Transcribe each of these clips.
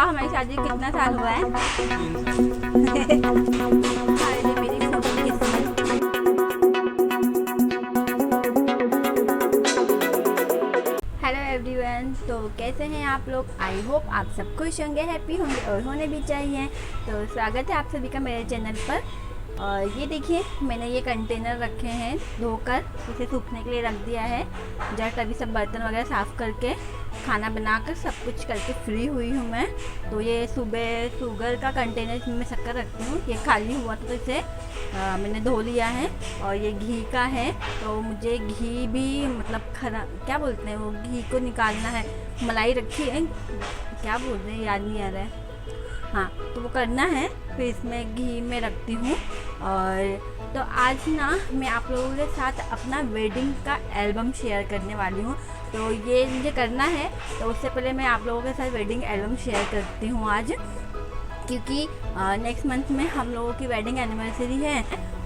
बताओ हमारी शादी को कितना साल हुआ है? 3 साल। अरे मेरी फूटी किस्मत। हेलो एवरीवन, तो कैसे हैं आप लोग? आई होप आप सब खुश होंगे, हैप्पी होंगे और होने भी चाहिए। तो स्वागत है आप सभी का मेरे चैनल पर। और ये देखिए, मैंने ये कंटेनर रखे हैं धोकर, इसे सूखने के लिए रख दिया है। जस्ट अभी सब बर्तन वगैरह साफ़ करके खाना बनाकर सब कुछ करके फ्री हुई हूँ मैं। तो ये सुबह शुगर का कंटेनर इसमें मैं शक्कर रखती हूँ, ये खाली हुआ तो इसे मैंने धो लिया है। और ये घी का है, तो मुझे घी भी मतलब क्या बोलते हैं वो, घी को निकालना है। मलाई रखी है, क्या बोलते हैं याद नहीं आ रहा है। हाँ, तो वो करना है, फिर इसमें घी में रखती हूँ। और तो आज ना मैं आप लोगों के साथ अपना वेडिंग का एल्बम शेयर करने वाली हूँ। तो ये मुझे करना है, तो उससे पहले मैं आप लोगों के साथ वेडिंग एल्बम शेयर करती हूँ आज, क्योंकि नेक्स्ट मंथ में हम लोगों की वेडिंग एनिवर्सरी है।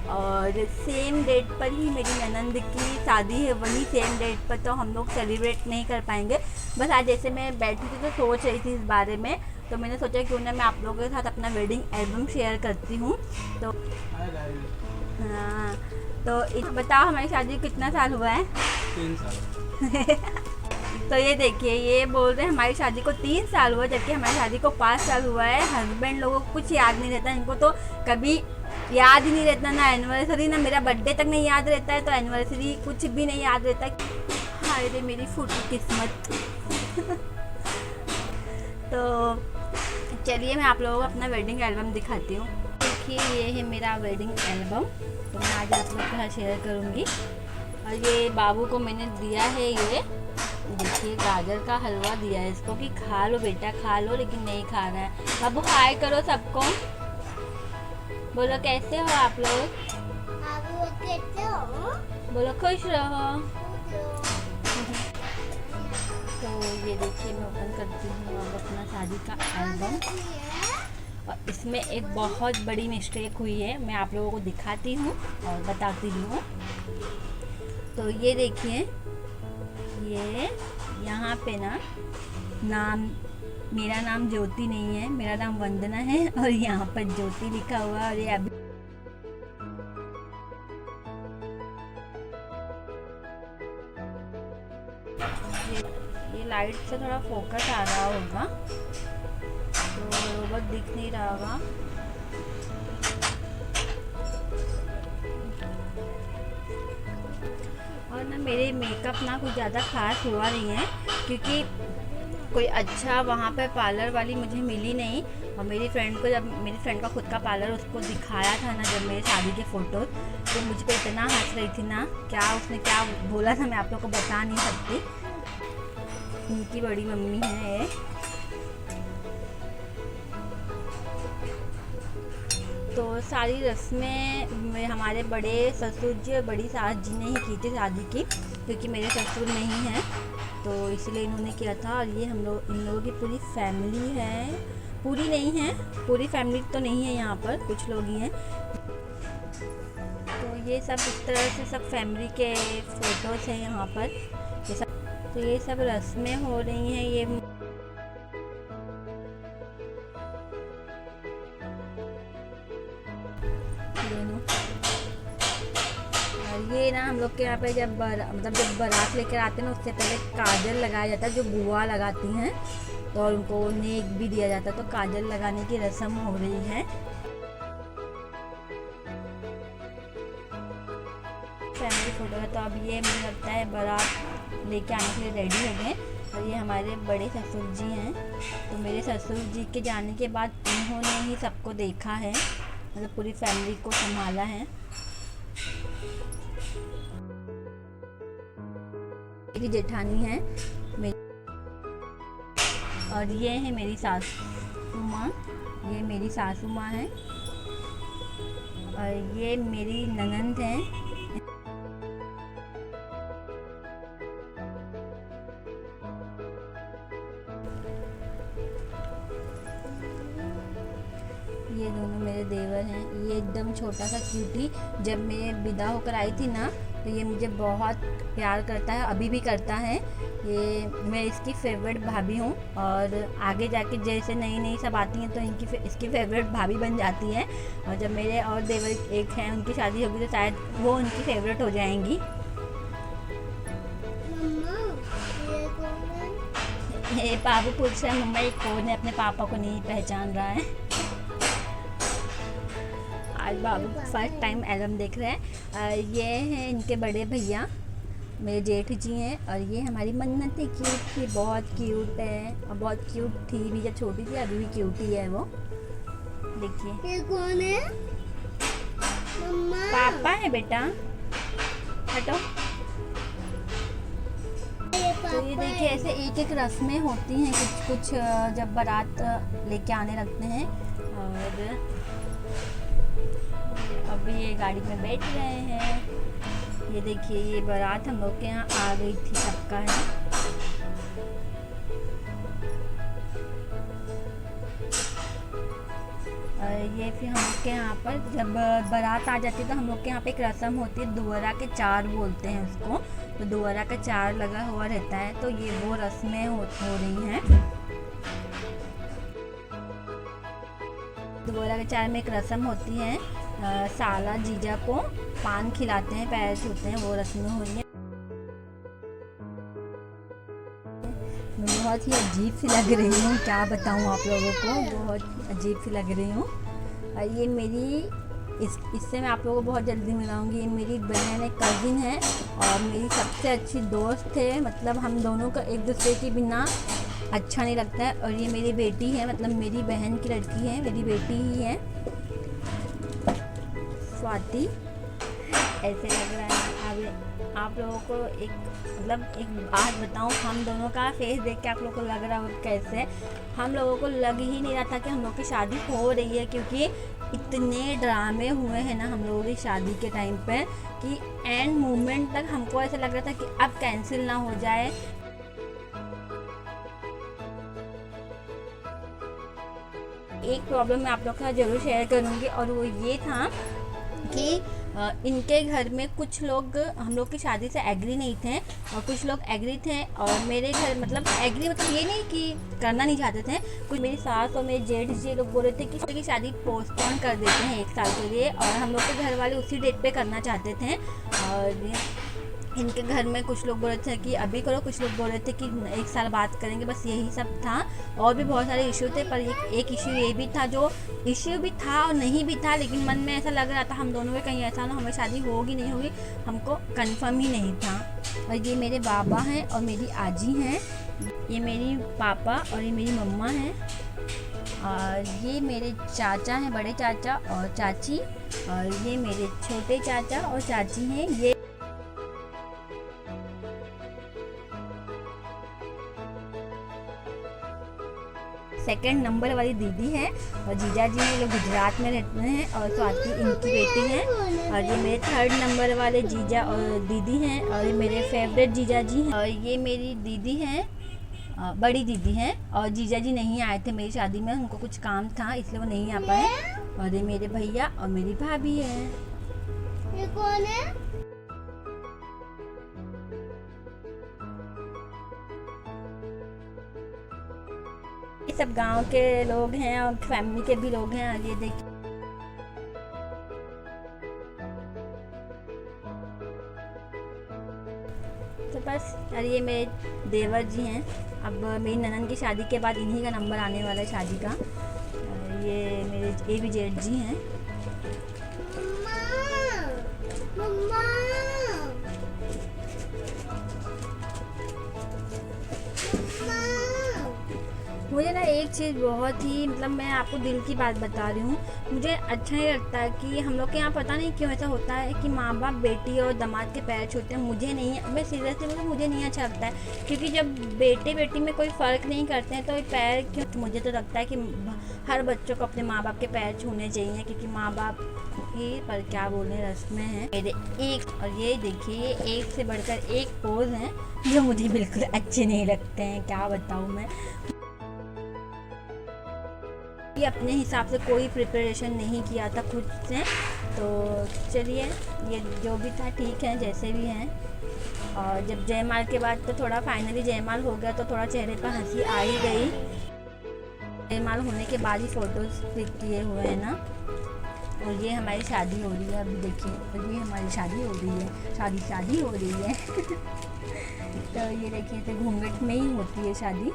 और सेम डेट पर ही मेरी ननंद की शादी है, वही सेम डेट पर तो हम लोग सेलिब्रेट नहीं कर पाएंगे। बस आज जैसे मैं बैठी थी तो सोच रही थी इस बारे में, तो मैंने सोचा क्यों ना मैं आप लोगों के साथ अपना वेडिंग एल्बम शेयर करती हूँ। तो हाँ, तो बताओ हमारी शादी को कितना साल हुआ है? 3 साल। तो ये देखिए, ये बोल रहे हैं हमारी शादी को 3 साल हुआ, जबकि हमारी शादी को 5 साल हुआ है। हस्बैंड लोगों को कुछ याद नहीं रहता, इनको तो कभी याद ही नहीं रहता, ना एनिवर्सरी, ना मेरा बर्थडे तक नहीं याद रहता है, तो एनिवर्सरी कुछ भी नहीं याद रहता। हाय रे मेरी फूटी किस्मत। तो चलिए मैं आप लोगों को अपना वेडिंग एल्बम दिखाती हूँ। देखिए, ये है मेरा वेडिंग एल्बम, तो मैं आज आप लोगों के साथ शेयर करूँगी। और ये बाबू को मैंने दिया है, ये देखिए गाजर का हलवा दिया है इसको कि खा लो बेटा खा लो, लेकिन नहीं खा रहा है। बाबू हाय करो सबको, बोलो कैसे हो आप लोग, बोलो खुश रहो। तो ये देखिए, मैं ओपन करती हूँ अब अपना शादी का एल्बम। और इसमें एक बहुत बड़ी मिस्टेक हुई है, मैं आप लोगों को दिखाती हूँ और बताती भी हूँ। तो ये देखिए, ये यहाँ पे ना मेरा नाम ज्योति नहीं है, मेरा नाम वंदना है, और यहाँ पर ज्योति लिखा हुआ है। और ये अभी ये लाइट से थोड़ा फोकस आ रहा होगा, तो बराबर दिख नहीं रहा होगा। और ना मेरे मेकअप ना कुछ ज़्यादा खास हुआ नहीं है, क्योंकि कोई अच्छा वहाँ पे पार्लर वाली मुझे मिली नहीं। और मेरी फ्रेंड को, जब मेरी फ्रेंड का खुद का पार्लर उसको दिखाया था ना जब मेरे शादी के फ़ोटोज़, तो मुझ पे इतना हंस रही थी ना, क्या उसने क्या बोला था मैं आप लोग को बता नहीं सकती। उनकी बड़ी मम्मी है ये। तो सारी रस्में हमारे बड़े ससुर जी और बड़ी सास जी ने ही की थी शादी की, क्योंकि मेरे ससुर नहीं हैं, तो इसलिए इन्होंने किया था। और ये इन लोगों की पूरी फैमिली है, पूरी नहीं है, पूरी फैमिली तो नहीं है यहाँ पर, कुछ लोग ही हैं। तो ये सब इस तरह से सब फैमिली के फ़ोटोज़ हैं यहाँ पर, ये सब। तो ये सब रस्में हो रही हैं, ये दोनों। और ये ना हम लोग के यहाँ पे जब जब बारात लेकर आते हैं ना, उससे पहले काजल लगाया जाता है, जो बुआ लगाती हैं, तो और उनको नेक भी दिया जाता है, तो काजल लगाने की रस्म हो रही है। फैमिली फोटो है। तो अब ये मुझे लगता है बारात लेके आने के लिए रेडी हो गए। और ये हमारे बड़े ससुर जी हैं, तो मेरे ससुर जी के जाने के बाद इन्होंने ही सबको देखा है, मतलब पूरी फैमिली को संभाला है। मेरी जेठानी है और ये है मेरी सासू माँ, ये मेरी सासू माँ है, और ये मेरी ननंद है। ये दोनों मेरे देवर हैं। ये एकदम छोटा सा क्यूटी, जब मैं विदा होकर आई थी ना, तो ये मुझे बहुत प्यार करता है, अभी भी करता है। ये मैं इसकी फेवरेट भाभी हूँ और आगे जाके जैसे नई नई सब आती हैं तो इसकी फेवरेट भाभी बन जाती है। और जब मेरे और देवर एक हैं उनकी शादी होगी तो शायद वो उनकी फेवरेट हो जाएंगी। ये बाबू पूछ रहा है मम्मा ये कौन है, अपने पापा को नहीं पहचान रहा है। आज बाबू फर्स्ट टाइम एल्बम देख रहे हैं। ये हैं इनके बड़े भैया, मेरे जेठ जी हैं। और ये हमारी मन्नतें क्यूट थी, बहुत क्यूट है और बहुत क्यूट थी भी जब छोटी थी, अभी भी क्यूट ही है वो। देखिए ये कौन है? मम्मा। पापा है बेटा, हटो। तो ये देखिए ऐसे एक एक रस्में होती हैं कुछ कुछ जब बारात लेके आने लगते हैं। और अभी ये गाड़ी में बैठ रहे हैं। ये देखिए ये बारात हम लोग के यहाँ आ गई थी, सबका है। और ये फिर हम लोग के यहाँ पर जब बारात आ जाती है तो हम लोग के यहाँ पे एक रस्म होती है, दुअरा के चार बोलते हैं उसको। तो दुअरा का चार लगा हुआ रहता है, तो ये वो रस्में हो रही हैं। दुअरा के चार में एक रस्म होती है, साला जीजा को पान खिलाते हैं, पैर छूते हैं, वो रस्में हो रही हैं। मैं बहुत ही अजीब सी लग रही हूँ, क्या बताऊँ आप लोगों को, बहुत अजीब सी लग रही हूँ। और ये मेरी इससे मैं आप लोगों को बहुत जल्दी मिलाऊंगी। ये मेरी बहन एक कज़िन है और मेरी सबसे अच्छी दोस्त है। मतलब हम दोनों का एक दूसरे के बिना अच्छा नहीं लगता है। और ये मेरी बेटी है, मतलब मेरी बहन की लड़की है, मेरी बेटी ही है, स्वाति। ऐसे लग रहा है। अब आप लोगों को एक बात बताऊं, हम दोनों का फेस देख के आप लोगों को लग रहा होगा कैसे। हम लोगों को लग ही नहीं रहा था कि हम लोग की शादी हो रही है, क्योंकि इतने ड्रामे हुए हैं ना हम लोगों की शादी के टाइम पे कि एंड मोमेंट तक हमको ऐसा लग रहा था कि अब कैंसिल ना हो जाए। एक प्रॉब्लम मैं आप लोग के साथ ज़रूर शेयर करूँगी और वो ये था कि इनके घर में कुछ लोग हम लोग की शादी से एग्री नहीं थे और कुछ लोग एग्री थे। और मेरे घर मतलब एग्री मतलब ये नहीं कि करना नहीं चाहते थे। कुछ मेरी सास और मेरे जेठ जी लोग बोल रहे थे कि उसकी शादी पोस्टपोन कर देते हैं 1 साल के लिए, और हम लोग के घर वाले उसी डेट पे करना चाहते थे। और इनके घर में कुछ लोग बोल रहे थे कि अभी करो, कुछ लोग बोल रहे थे कि 1 साल बाद करेंगे, बस यही सब था। और भी बहुत सारे इशू थे, पर एक इशू ये भी था, जो इशू भी था और नहीं भी था, लेकिन मन में ऐसा लग रहा था हम दोनों में कहीं ऐसा ना हमें शादी होगी नहीं होगी, हमको कंफर्म ही नहीं था। और ये मेरे बाबा हैं और मेरी आजी हैं, ये मेरी पापा और ये मेरी मम्मा हैं। और ये मेरे चाचा हैं, बड़े चाचा और चाची, और ये मेरे छोटे चाचा और चाची हैं। ये सेकंड नंबर वाली दीदी है और जीजा जी हैं, लोग गुजरात में रहते हैं, और स्वाति इनकी बेटी हैं। और ये मेरे 3rd नंबर वाले जीजा और दीदी हैं, और ये मेरे फेवरेट जीजा जी हैं। और ये मेरी दीदी हैं, बड़ी दीदी हैं, और जीजा जी नहीं आए थे मेरी शादी में, उनको कुछ काम था इसलिए वो नहीं आ पाए। और ये मेरे भैया और मेरी भाभी है। ये कौन है? ये सब गांव के लोग हैं और फैमिली के भी लोग हैं। और ये देखिए तो बस। और ये मेरे देवर जी हैं, अब मेरी ननद की शादी के बाद इन्हीं का नंबर आने वाला है शादी का। और ये मेरे भी जेठ जी हैं। मम्मा। मुझे ना एक चीज़ बहुत ही मतलब मैं आपको दिल की बात बता रही हूँ, मुझे अच्छा नहीं लगता कि हम लोग के यहाँ पता नहीं क्यों ऐसा होता है कि माँ बाप बेटी और दामाद के पैर छूते हैं। मुझे नहीं, मैं सीरियसली मतलब मुझे नहीं अच्छा लगता है, क्योंकि जब बेटे बेटी में कोई फ़र्क नहीं करते हैं तो पैर क्यों। मुझे तो लगता है कि हर बच्चों को अपने माँ बाप के पैर छूने चाहिए, क्योंकि माँ बाप ही पर क्या बोले रस्में हैं मेरे एक। और ये देखिए एक से बढ़कर एक पोज हैं जो मुझे बिल्कुल अच्छे नहीं लगते हैं, क्या बताऊँ मैं। ये अपने हिसाब से कोई प्रिपरेशन नहीं किया था खुद से, तो चलिए ये जो भी था ठीक है, जैसे भी हैं। और जब जयमाल के बाद तो थोड़ा फाइनली जयमाल हो गया तो थोड़ा चेहरे पर हंसी आ ही गई। जयमाल होने के बाद ही फ़ोटोज़ क्लिक किए हुए हैं ना। और ये हमारी शादी हो रही है, अभी देखिए, और ये हमारी शादी हो रही है, शादी हो रही है। तो ये देखिए, तो घूंघट में ही होती है शादी।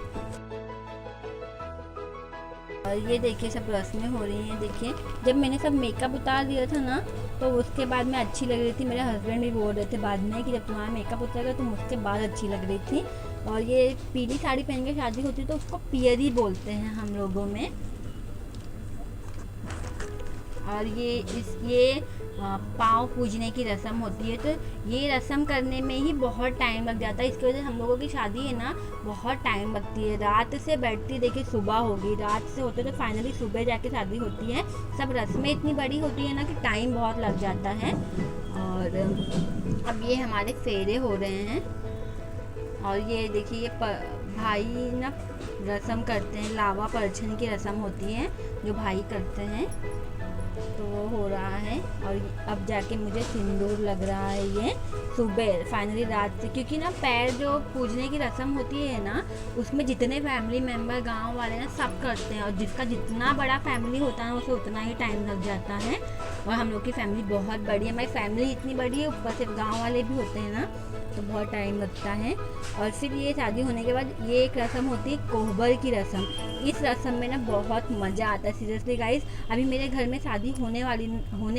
और ये देखिए सब रस्में हो रही हैं। देखिए जब मैंने सब मेकअप उतार दिया था ना, तो उसके बाद मैं अच्छी लग रही थी। मेरे हस्बैंड भी बोल रहे थे बाद में कि जब तुम्हारा मेकअप उतरेगा तुम उसके बाद अच्छी लग रही थी। और ये पीली साड़ी पहन के शादी होती है तो उसको पियरी बोलते हैं हम लोगों में। और ये पाँव पूजने की रस्म होती है। तो ये रस्म करने में ही बहुत टाइम लग जाता है। इसकी वजह से हम लोगों की शादी है ना बहुत टाइम लगती है। रात से बैठती, देखिए सुबह होगी, रात से होते तो फाइनली सुबह जाके शादी होती है। सब रस्में इतनी बड़ी होती है ना कि टाइम बहुत लग जाता है। और अब ये हमारे फेरे हो रहे हैं। और ये देखिए ये भाई ना रस्म करते हैं, लावा परछन की रस्म होती है जो भाई करते हैं, तो वो हो रहा है। और अब जाके मुझे सिंदूर लग रहा है ये सुबह फाइनली रात से, क्योंकि ना पैर जो पूजने की रस्म होती है ना उसमें जितने फैमिली मेम्बर गांव वाले ना सब करते हैं। और जिसका जितना बड़ा फैमिली होता है उसे उतना ही टाइम लग जाता है। और हम लोग की फैमिली बहुत बड़ी है, हमारी फैमिली इतनी बड़ी है, ऊपर से गाँव वाले भी होते हैं ना, तो बहुत टाइम लगता है। और फिर ये शादी होने के बाद ये एक रस्म होती है कोहबर की रस्म। इस रस्म में ना बहुत मज़ा आता है सीरियसली गाइस। अभी मेरे घर में शादी होने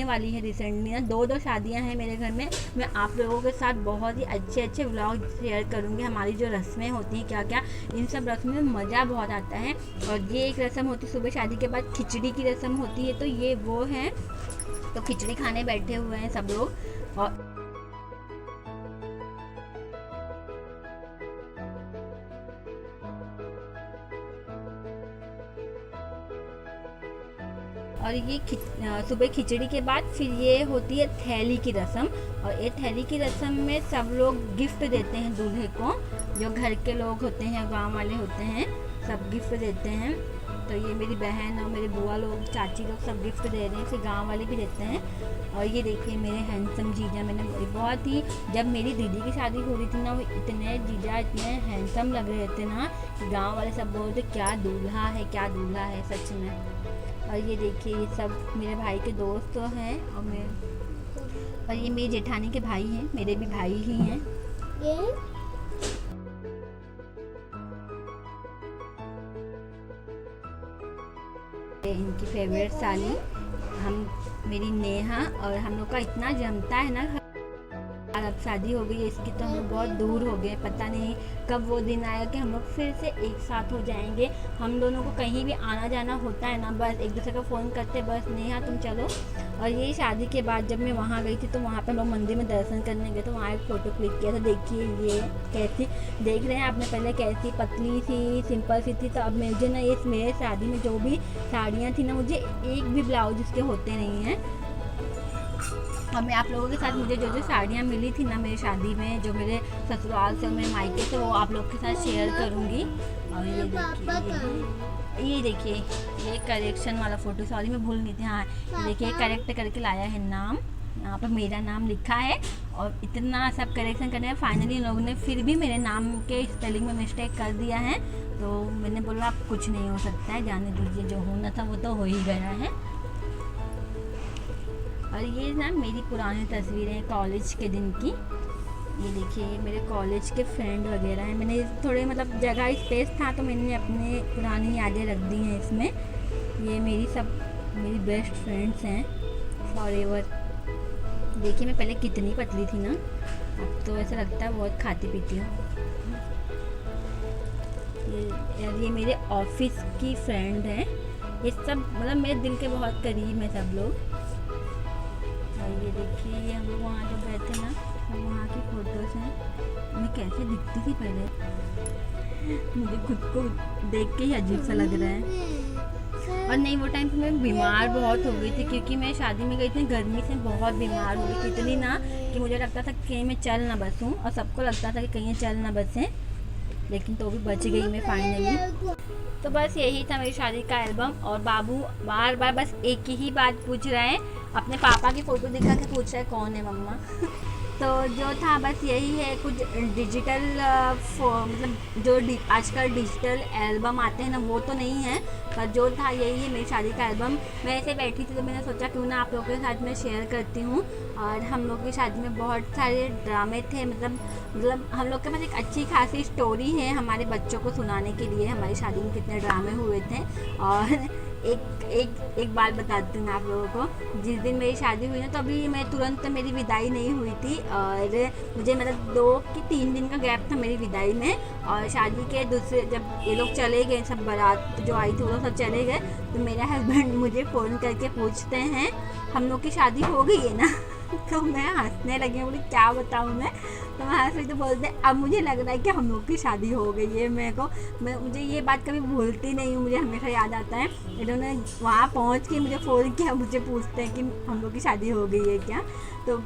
वाली है रिसेंटली ना, दो शादियां हैं मेरे घर में। मैं आप लोगों के साथ बहुत ही अच्छे व्लॉग शेयर करूँगी हमारी जो रस्में होती हैं क्या क्या। इन सब रस्मों में मज़ा बहुत आता है। और ये एक रस्म होती है सुबह शादी के बाद खिचड़ी की रस्म होती है, तो ये वो है, तो खिचड़ी खाने बैठे हुए हैं सब लोग। और ये सुबह खिचड़ी के बाद फिर ये होती है थैली की रस्म। और ये थैली की रस्म में सब लोग गिफ्ट देते हैं दूल्हे को, जो घर के लोग होते हैं, गांव वाले होते हैं, सब गिफ्ट देते हैं। तो ये मेरी बहन और मेरे बुआ लोग, चाची लोग सब गिफ्ट दे रहे हैं, फिर गांव वाले भी देते हैं। और ये देखिए मेरे हैंडसम जीजा, मैंने बहुत ही, जब मेरी दीदी की शादी हो रही थी ना, वो इतने जीजा इतने हैंडसम लग रहे थे ना, गांव वाले सब बोलते क्या दूल्हा है, क्या दूल्हा है सच में। और ये देखिए ये सब मेरे भाई के दोस्त हैं। और ये मेरी जेठानी के भाई हैं, मेरे भी भाई ही हैं। ये इनकी फेवरेट साली मेरी नेहा। और हम लोग का इतना जमता है ना, अब शादी हो गई है इसकी तो हम लोग बहुत दूर हो गए। पता नहीं कब वो दिन आएगा कि हम लोग फिर से एक साथ हो जाएंगे। हम दोनों को कहीं भी आना जाना होता है ना, बस एक दूसरे को फ़ोन करते, बस नेहा तुम चलो। और ये शादी के बाद जब मैं वहाँ गई थी तो वहाँ पे लोग मंदिर में दर्शन करने गए, तो वहाँ एक फ़ोटो क्लिक किया था। देखिए ये कैसी देख रहे हैं आपने, पहले कैसी पतली सी सिंपल सी थी, तो अब मुझे ना ये मेरे शादी में जो भी साड़ियाँ थी ना, मुझे एक भी ब्लाउज इसके होते नहीं हैं। और मैं आप लोगों के साथ मुझे जो साड़ियाँ मिली थी ना मेरी शादी में, जो मेरे ससुराल से और मेरे मायके से, वो आप लोग के साथ शेयर करूँगी। और ये देखिए ये करेक्शन वाला फ़ोटो, सॉरी मैं भूल गई थी। हाँ ये देखिए करेक्ट करके लाया है नाम, यहाँ पर मेरा नाम लिखा है। और इतना सब करेक्शन करने में फाइनली इन लोगों ने फिर भी मेरे नाम के स्पेलिंग में मिस्टेक कर दिया है। तो मैंने बोला अब कुछ नहीं हो सकता है, जाने दीजिए, जो होना था वो तो हो ही गया है। और ये ना मेरी पुरानी तस्वीरें हैं कॉलेज के दिन की। ये देखिए मेरे कॉलेज के फ्रेंड वगैरह हैं। मैंने थोड़े मतलब जगह स्पेस था तो मैंने अपने पुरानी यादें रख दी हैं इसमें। ये मेरी बेस्ट फ्रेंड्स हैं फॉरएवर। देखिए मैं पहले कितनी पतली थी ना, अब तो ऐसा लगता है बहुत खाती पीती हूँ। ये मेरे ऑफिस की फ्रेंड हैं। ये सब मतलब मेरे दिल के बहुत करीब हैं सब लोग। ये देखिए ये हम लोग वहाँ जब गए थे ना, तो वहाँ की फ़ोटोज़ हैं। मैं कैसे दिखती थी पहले, मुझे खुद को देख के ही अजीब सा लग रहा है। और नहीं वो टाइम पे मैं बीमार बहुत हो गई थी, क्योंकि मैं शादी में गई थी, गर्मी से बहुत बीमार हो गई थी, इतनी ना कि मुझे लगता था कहीं मैं चल ना बसूँ, और सबको लगता था कि कहीं चल ना बसें, लेकिन तो भी बच गई मैं फाइनली। तो बस यही था मेरी शादी का एल्बम। और बाबू बार बार बस एक ही बात पूछ रहा है, अपने पापा की फ़ोटो दिखा के पूछ रहा है कौन है मम्मा। तो जो था बस यही है, कुछ डिजिटल मतलब जो आजकल डिजिटल एल्बम आते हैं ना वो तो नहीं है, पर जो था यही है मेरी शादी का एल्बम। मैं ऐसे बैठी थी तो मैंने सोचा क्यों ना आप लोगों के साथ में शेयर करती हूँ। और हम लोग की शादी में बहुत सारे ड्रामे थे, मतलब हम लोग के पास एक अच्छी खासी स्टोरी है हमारे बच्चों को सुनाने के लिए, हमारी शादी में कितने ड्रामे हुए थे। और एक बात बताती हूँ आप लोगों को। जिस दिन मेरी शादी हुई ना तो अभी मैं तुरंत मेरी विदाई नहीं हुई थी, और मुझे मतलब 2 कि 3 दिन का गैप था मेरी विदाई में। और शादी के दूसरे जब ये लोग चले गए, सब बारात जो आई थी वो लोग सब चले गए, तो मेरा हस्बैंड मुझे फ़ोन करके पूछते हैं हम लोग की शादी हो गई है ना। तो मैं हंसने लगी, बोली क्या बताऊँ मैं। तो मैं हंस रही तो बोलते हैं अब मुझे लग रहा है कि हम लोग की शादी हो गई है। मुझे ये बात कभी भूलती नहीं हूँ, मुझे हमेशा याद आता है। इन्होंने वहाँ पहुँच के मुझे फ़ोन किया, मुझे पूछते हैं कि हम लोग की शादी हो गई है क्या। तो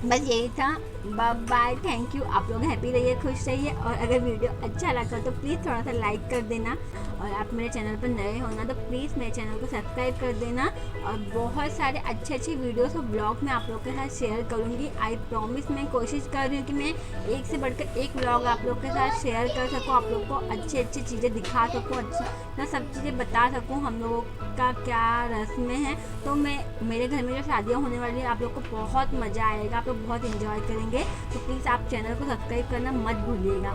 बस यही था। Bye, thank you. आप लोग हैप्पी रहिए, खुश रहिए, और अगर वीडियो अच्छा लगा तो प्लीज़ थोड़ा सा लाइक कर देना, और आप मेरे चैनल पर नए हो ना तो प्लीज़ मेरे चैनल को सब्सक्राइब कर देना। और बहुत सारे अच्छे वीडियोस और ब्लॉग मैं आप लोग के साथ शेयर करूँगी। आई प्रॉमिस, मैं कोशिश कर रही हूँ कि मैं एक से बढ़कर एक ब्लॉग आप लोग के साथ शेयर कर सकूँ, आप लोग को अच्छी चीज़ें दिखा सकूँ, अच्छी सब चीज़ें बता सकूँ हम लोगों का क्या रस्में हैं। तो मेरे घर में जो शादियाँ होने वाली है आप लोग को बहुत मज़ा आएगा, आप लोग बहुत इन्जॉय करेंगे। तो प्लीज़ आप चैनल को सब्सक्राइब करना मत भूलिएगा।